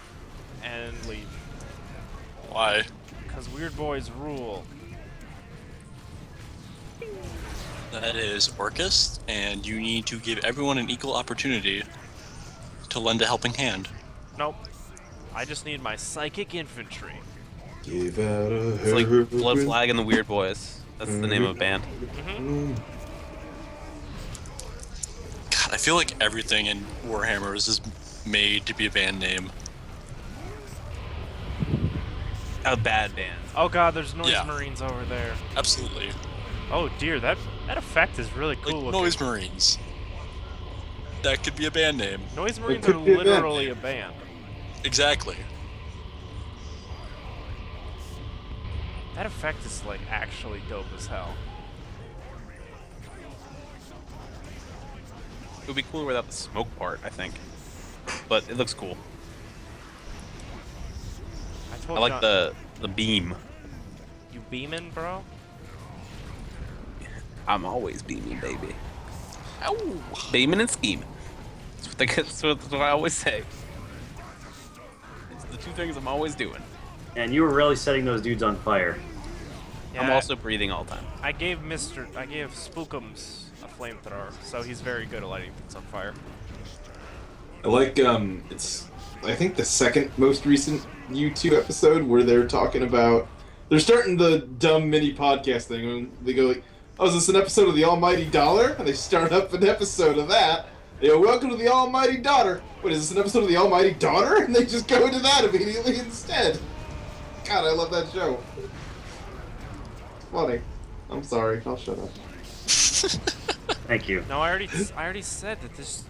and leave. Why? Because weird boys rule. That is Orcus, and you need to give everyone an equal opportunity to lend a helping hand. Nope. I just need my psychic infantry. Give out a It's like Blood Flag and the Weird Boys. That's the name of a band. God, I feel like everything in Warhammer is just made to be a band name. A bad band. Oh god, there's Noise Yeah. Marines over there. Absolutely. Oh dear, that effect is really Like cool looking. Noise Marines. That could be a band name. Noise Marines could are be a band literally name. a band. Exactly. That effect is like actually dope as hell. It would be cooler without the smoke part, I think. But it looks cool. told I like John- the beam. You beaming, bro? I'm always beaming, baby. Ow! Beaming and scheming. That's what I always say. It's the two things I'm always doing. And you were really setting those dudes on fire. Yeah, I'm also breathing all the time. I gave Spookums a flamethrower, so he's very good at lighting things on fire. I like it's I think the second most recent U2 episode where they're talking about they're starting the dumb mini podcast thing and they go like, "Oh, is this an episode of the Almighty Dollar?" And they start up an episode of that. They go, "Welcome to the Almighty Daughter." Wait, is this an episode of the Almighty Daughter? And they just go into that immediately instead. God, I love that show. Funny. I'm sorry. I'll shut up. Thank you. No, I already said that this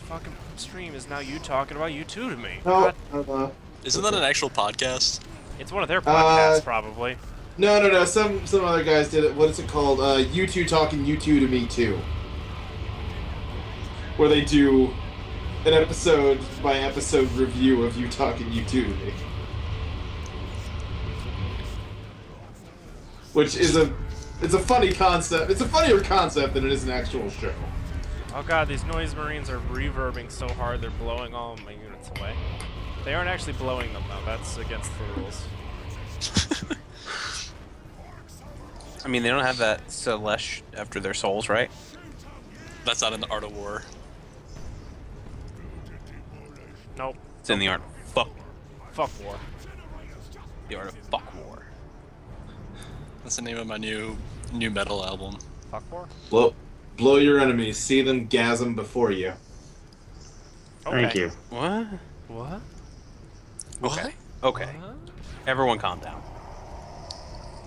fucking stream is now you talking about U2 to me. No, God, Isn't that an actual podcast? it's one of their podcasts, Uh, probably. no. Some other guys did it. What is it called? U2 talking U2 to me too. Where they do an episode by episode review of you talking U2 to me. Which is it's a funny concept. It's a funnier concept than it is an actual show. Oh god, these Noise Marines are reverbing so hard they're blowing all my units away. They aren't actually blowing them though, that's against the rules. I mean, they don't have that Celesh after their souls, right? That's not in the Art of War. Nope. It's in the art. Fuck. Fuck war. The art of fuck war. That's the name of my new metal album. Fuck war? Blow your enemies. See them gasm before you. Thank you. What? What? Okay. Okay. Everyone calm down.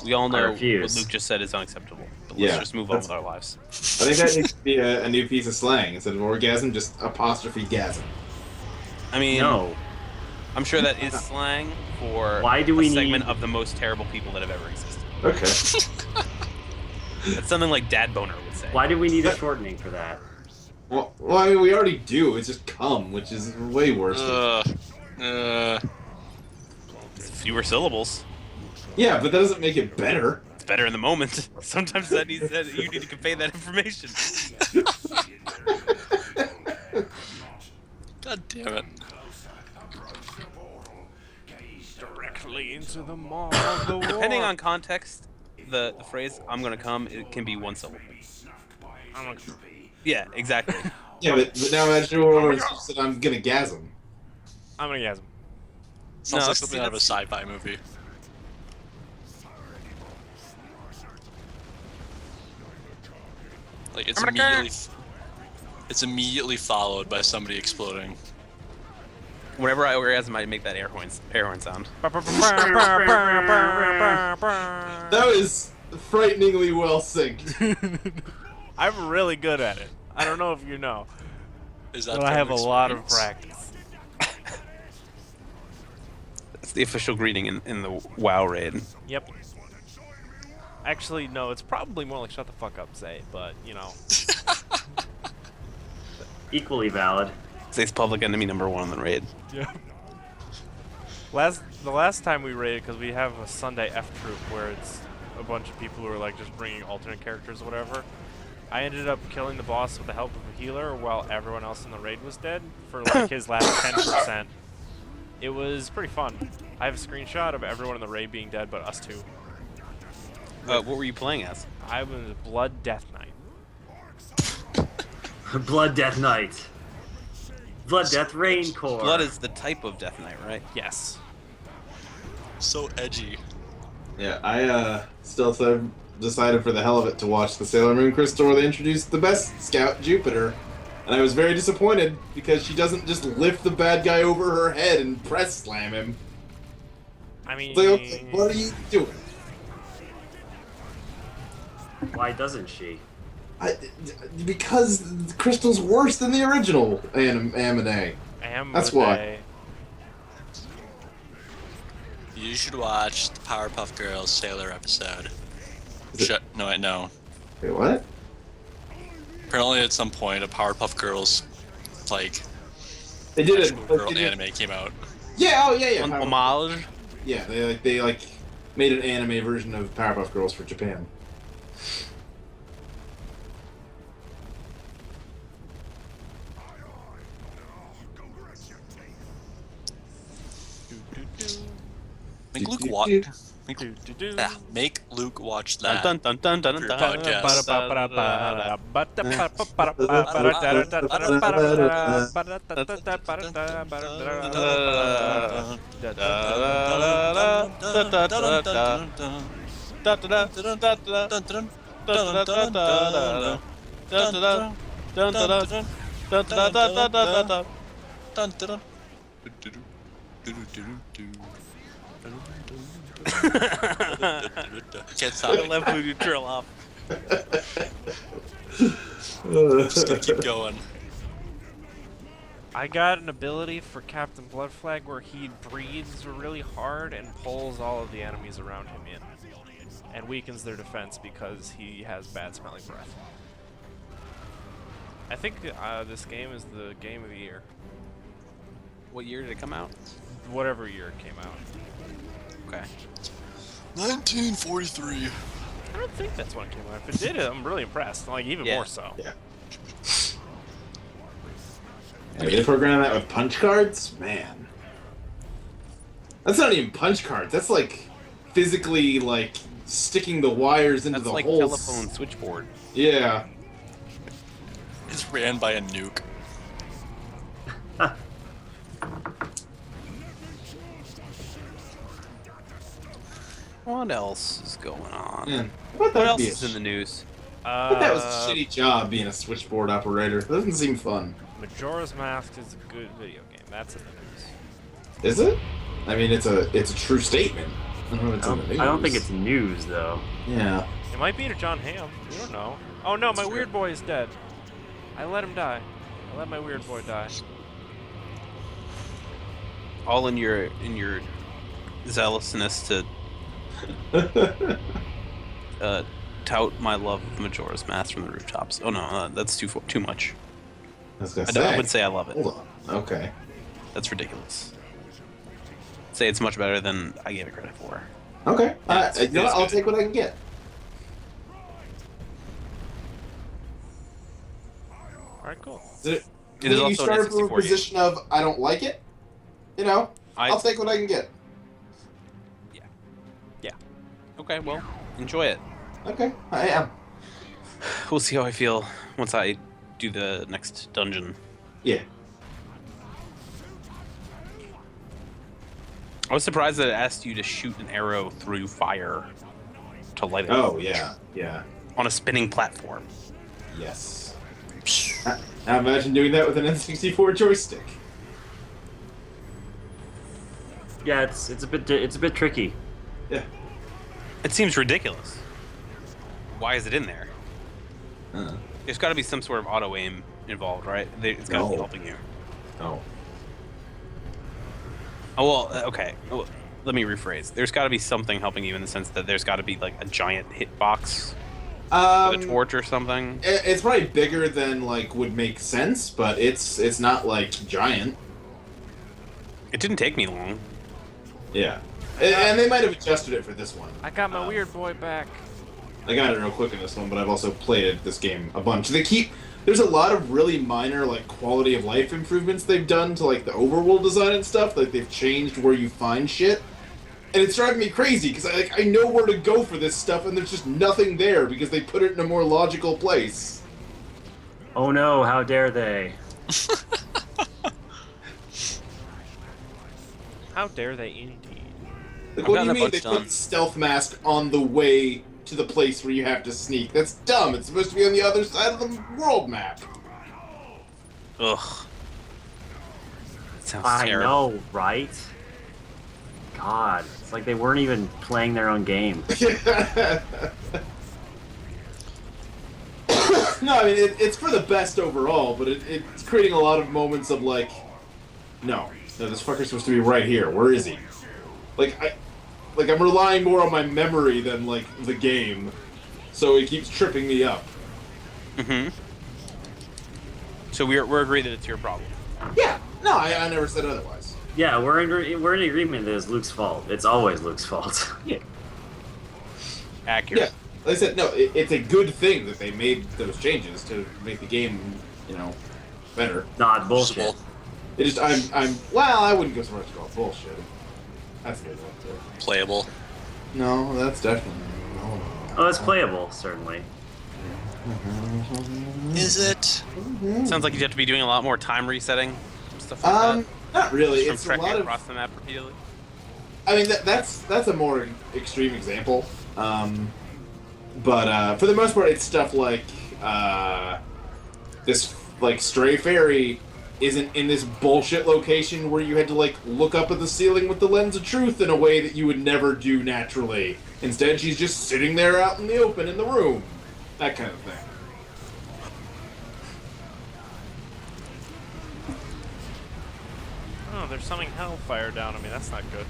We all I know what refuse. Luke just said is unacceptable. But Yeah, let's just move on that's- with our lives. I think that needs to be a new piece of slang. Instead of orgasm, just apostrophe gasm. I mean, No. I'm sure that is slang for Why do we a segment need- of the most terrible people that have ever existed. Okay. That's something like Dad Boner would say. Why do we need a shortening for that? Well, I mean, we already do. It's just cum, which is way worse. Fewer syllables. Yeah, but that doesn't make it better. It's better in the moment. Sometimes you need to convey that information. God damn it. Directly into the maw of the war. Depending on context, the phrase "I'm gonna come" it can be one syllable. I'm like, Yeah, exactly. Yeah, but now imagine a world where it's just that I'm gonna gasm. I'm gonna gasm. Sounds No, like see, something out of a sci-fi movie. Like it's immediately followed by somebody exploding. Whenever I orgasm, I make that air horn sound. That frighteningly well synced. I'm really good at it. I don't know if you know, Is that but I have a from lot of experience? practice. It's the official greeting in the WoW raid. Yep. Actually, no, it's probably more like shut the fuck up, Zay, but, you know. Equally valid. It's public enemy number 1 in the raid. Yeah. The last time we raided, because we have a Sunday F troop where it's a bunch of people who are like just bringing alternate characters or whatever. I ended up killing the boss with the help of a healer while everyone else in the raid was dead for like his last 10%. It was pretty fun. I have a screenshot of everyone in the raid being dead but us two. What were you playing as? I was Blood Death Knight. Blood Death Knight. Blood Death Rain Core. Blood is the type of Death Knight, right? Yes. So edgy. Yeah, I still decided for the hell of it to watch the Sailor Moon Crystal where they introduced the best scout, Jupiter. And I was very disappointed because she doesn't just lift the bad guy over her head and press slam him. I mean, It's like, okay, what are you doing? Why doesn't she? Because Crystal's worse than the original anime. That's why. You should watch the Powerpuff Girls Sailor episode. No, wait, no. Wait, what? Apparently, at some point, a Powerpuff Girls like They did it. actual girl anime came out. Yeah, oh yeah, yeah. Homage? Yeah, they made an anime version of Powerpuff Girls for Japan. Make Luke watch. Make Luke watch that. Dun dun dun dun dun dun. Can't stop I it. love when you trail off. Just gonna keep going. I got an ability for Captain Bloodflag where he breathes really hard and pulls all of the enemies around him in. And weakens their defense because he has bad smelling breath. I think this game is the game of the year. What year did it come out? Whatever year it came out. Okay. 1943. I don't think that's when it came out. If it did, I'm really impressed. Like, even Yeah. more so. Yeah. Yeah, they program that with punch cards? Man. That's not even punch cards. That's like physically like sticking the wires into That's the like holes. telephone switchboard. Yeah. It's ran by a nuke. What else is going on? Man. What else is in the news? I thought that was a shitty job being a switchboard operator. That doesn't seem fun. Majora's Mask is a good video game. That's in the news. Is it? I mean, it's a true statement. I don't know if it's in the news. I don't think it's news though. Yeah. It might be to John Hamm. We don't know. Oh no, my weird boy is dead. I let him die. I let my weird boy die. All in your zealousness to tout my love of Majora's Mask from the rooftops. Oh no, that's too much. I was gonna I say. would say I love it. Hold on. Okay. That's ridiculous. Say it's much better than I gave it credit for. Okay. You know what? I'll good. take what I can get. Alright, cool. Did It is you also an started from a N64 game. position of I don't like it? You know, I'll take what I can get. Okay, well, enjoy it. Okay, I am. We'll see how I feel once I do the next dungeon. Yeah. I was surprised that it asked you to shoot an arrow through fire to light it Oh yeah, yeah, on a spinning platform. yes. Now imagine doing that with an N64 joystick. Yeah, it's a bit tricky. Yeah. It seems ridiculous. why is it in there? There's got to be some sort of auto aim involved, right? It's got to be No. helping you. Oh. Oh well, okay. Well, let me rephrase. There's got to be something helping you in the sense that there's got to be like a giant hitbox with a torch or something. It's probably bigger than like would make sense, but it's not like giant. It didn't take me long. Yeah, and they might have adjusted it for this one. I got my weird boy back. I got it real quick in this one, but I've also played this game a bunch. There's a lot of really minor like quality of life improvements they've done to like the overworld design and stuff. Like they've changed where you find shit, and it's driving me crazy because I know where to go for this stuff, and there's just nothing there because they put it in a more logical place. Oh no, how dare they? How dare they indeed? Like, I've what do gotten you a mean they bunch done. put stealth mask on the way to the place where you have to sneak? That's dumb. It's supposed to be on the other side of the world map. Ugh. That sounds I terrible. know, right? God, it's like they weren't even playing their own game. No, I mean, it's for the best overall, but it's creating a lot of moments of like, no, this fucker's supposed to be right here. Where is he? I'm relying more on my memory than like the game, so it keeps tripping me up. Mm-hmm. So we're agreed that it's your problem. Yeah, no, I never said otherwise. Yeah, we're in agreement that it's Luke's fault. It's always Luke's fault. Yeah, Accurate. yeah. Like I said, no, it's a good thing that they made those changes to make the game, better. Not bullshit. Usable. It just, well, I wouldn't go so much as call it bullshit. That's a good one too. Playable. No, that's definitely no. Oh, it's playable, certainly. Is it? Sounds like you have to be doing a lot more time resetting, stuff like that. Not really. From It's a trekking lot of. across the map repeatedly. I mean, that's a more extreme example. But for the most part, it's stuff like this, like Stray Fairy isn't in this bullshit location where you had to like look up at the ceiling with the lens of truth in a way that you would never do naturally. Instead, she's just sitting there out in the open in the room, that kind of thing. Oh, there's something hellfire down on me. That's not good.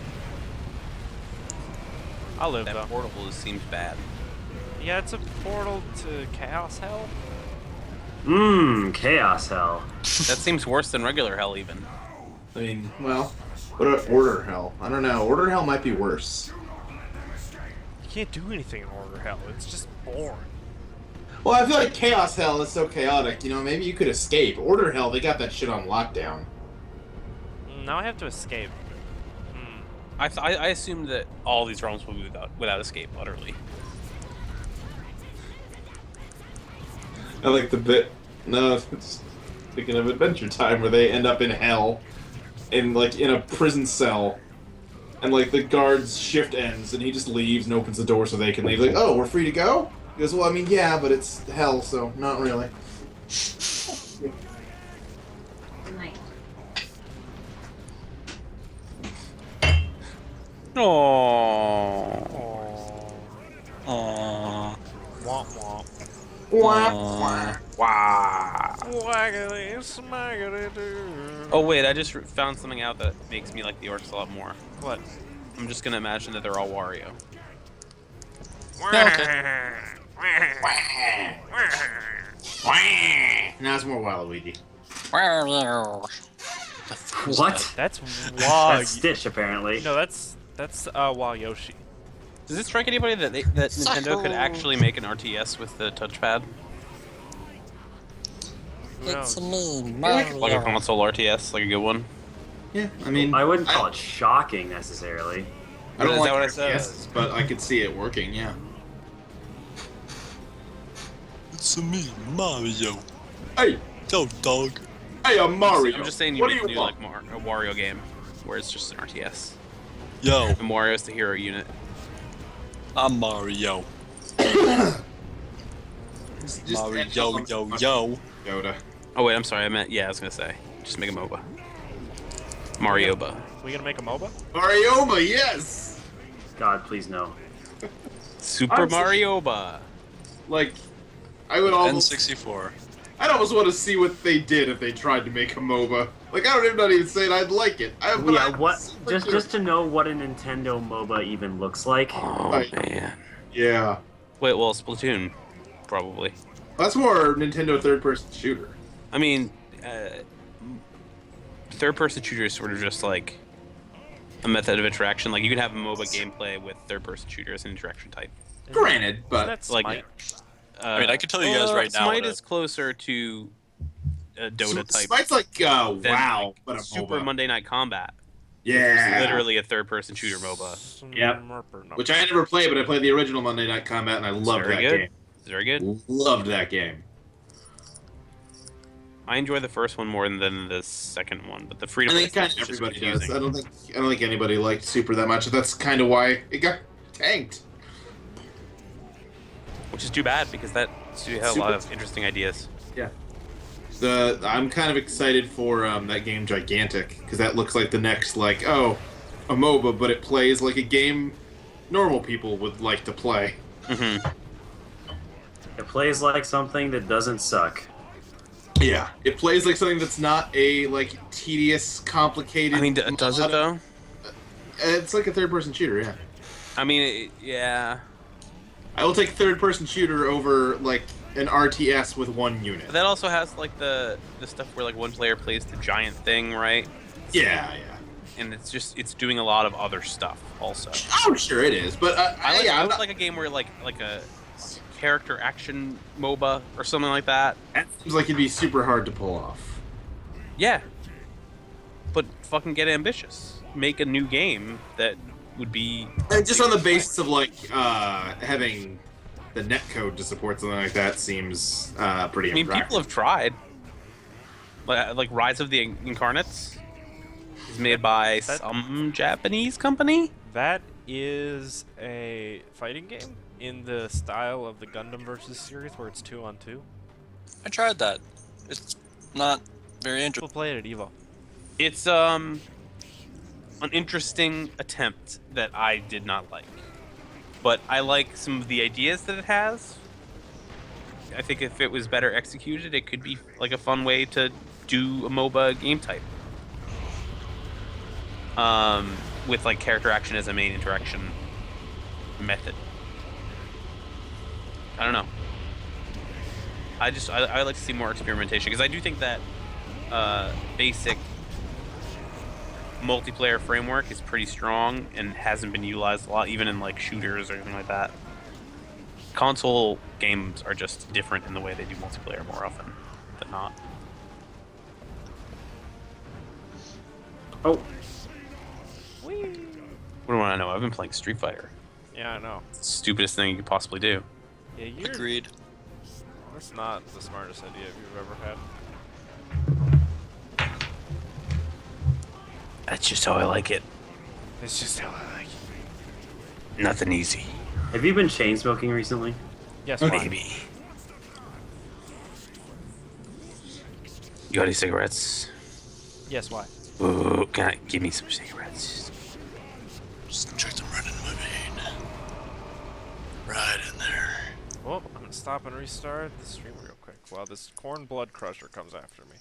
I'll live That though. portal seems bad. Yeah, it's a portal to Chaos Hell. Chaos Hell. That seems worse than regular hell, even. I mean, well, what about Order Hell? I don't know. Order Hell might be worse. You can't do anything in Order Hell. It's just boring. Well, I feel like Chaos Hell is so chaotic. Maybe you could escape. Order Hell, they got that shit on lockdown. Now I have to escape. I assumed that all these realms will be without escape, utterly. I like the bit. No, speaking of Adventure Time, where they end up in hell, in a prison cell, and like the guard's shift ends, and he just leaves and opens the door so they can leave. Like, oh, we're free to go? He goes, well, I mean, yeah, but it's hell, so not really. Oh. Aww. Womp womp. Wah. Waggly smaggly doo. Oh wait, I just found something out that makes me like the orcs a lot more. What? I'm just gonna imagine that they're all Wario. Now it's more Waluigi. What? That's That's Stitch, apparently. No, that's Yoshi. Does it strike anybody that that Nintendo could actually make an RTS with the touchpad, Who knows? me, like a console RTS, like a good one? Yeah, I mean, I wouldn't call it shocking necessarily. I don't Is like that what I said? yes, but I could see it working. Yeah. It's me, Mario. Hey, Go, dog. hey, I'm Mario. I'm just saying you what make do a you new want? like a Wario game where it's just an RTS. Yo, And Wario's the hero unit. I'm Mario. Just Mario, end up on yo. Yoda. Oh wait, I'm sorry. I I was gonna say, just make a MOBA. Marioba. We gonna make a MOBA? Marioma, yes. God, please no. Super I'm so- Marioba. Like, I would almost. N64. I'd almost want to see what they did if they tried to make a MOBA. Like, I don't even not even saying I'd like it. Just to know what a Nintendo MOBA even looks like. Oh Right. man. Yeah, Wait, well, Splatoon, probably. that's more Nintendo third-person shooter. I mean, third-person shooter is sort of just like a method of interaction. Like you can have a MOBA gameplay with third-person shooter as an interaction type. Granted, but That's like, Smite. I mean, I can tell you guys right now. Smite what is closer to a Dota type. Smite's like than, WoW, like, but a Super MOBA. Monday Night Combat. Yeah, It's literally a third-person shooter MOBA. Yep. which I never played, but I played the original Monday Night Combat, and I loved very that good. game. It's very good. Loved that game. I enjoy the first one more than the second one, but the I free-to-play think kind stuff of is just everybody does. confusing. I don't think anybody liked Super that much. That's kind of why it got tanked. Which is too bad because that studio had a lot of interesting ideas. Yeah. I'm kind of excited for that game Gigantic, because that looks like the next, like, a MOBA, but it plays like a game normal people would like to play. Mm-hmm. It plays like something that doesn't suck. Yeah. It plays like something that's not a, like, tedious, complicated... I mean, does it though? It's like a third-person shooter, yeah. I mean, yeah. I will take third-person shooter over, like, an RTS with one unit. But that also has like the stuff where like one player plays the giant thing, right? Yeah. And it's doing a lot of other stuff also. Oh, sure it is, but I would like a game where like a character action MOBA or something like that. that seems like it'd be super hard to pull off. Yeah. But fucking get ambitious. Make a new game that would be And just on the basis of like having the netcode to support something like that seems pretty. I mean, people have tried. Like Rise of the Incarnates is made by some Japanese company. That is a fighting game in the style of the Gundam versus series, where it's 2-on-2. I tried that. It's not very People interesting. play it at Evo. It's an interesting attempt that I did not like. But I like some of the ideas that it has. I think if it was better executed, it could be like a fun way to do a MOBA game type. With like character action as a main interaction method. I don't know. I like to see more experimentation because I do think that basic multiplayer framework is pretty strong and hasn't been utilized a lot, even in like shooters or anything like that. Console games are just different in the way they do multiplayer more often than not. Oh, What do I know? I've been playing Street Fighter. Yeah, I know. It's the stupidest thing you could possibly do. Yeah, Agreed. That's not the smartest idea you've ever had. That's just how I like it. It's just how I like it. Nothing easy. have you been chain smoking recently? Yes, why? Maybe. You got any cigarettes? Yes, why? Ooh, give me some cigarettes. Just inject them right into my vein. Right in there. Well, I'm gonna stop and restart the stream real quick while this corn blood crusher comes after me.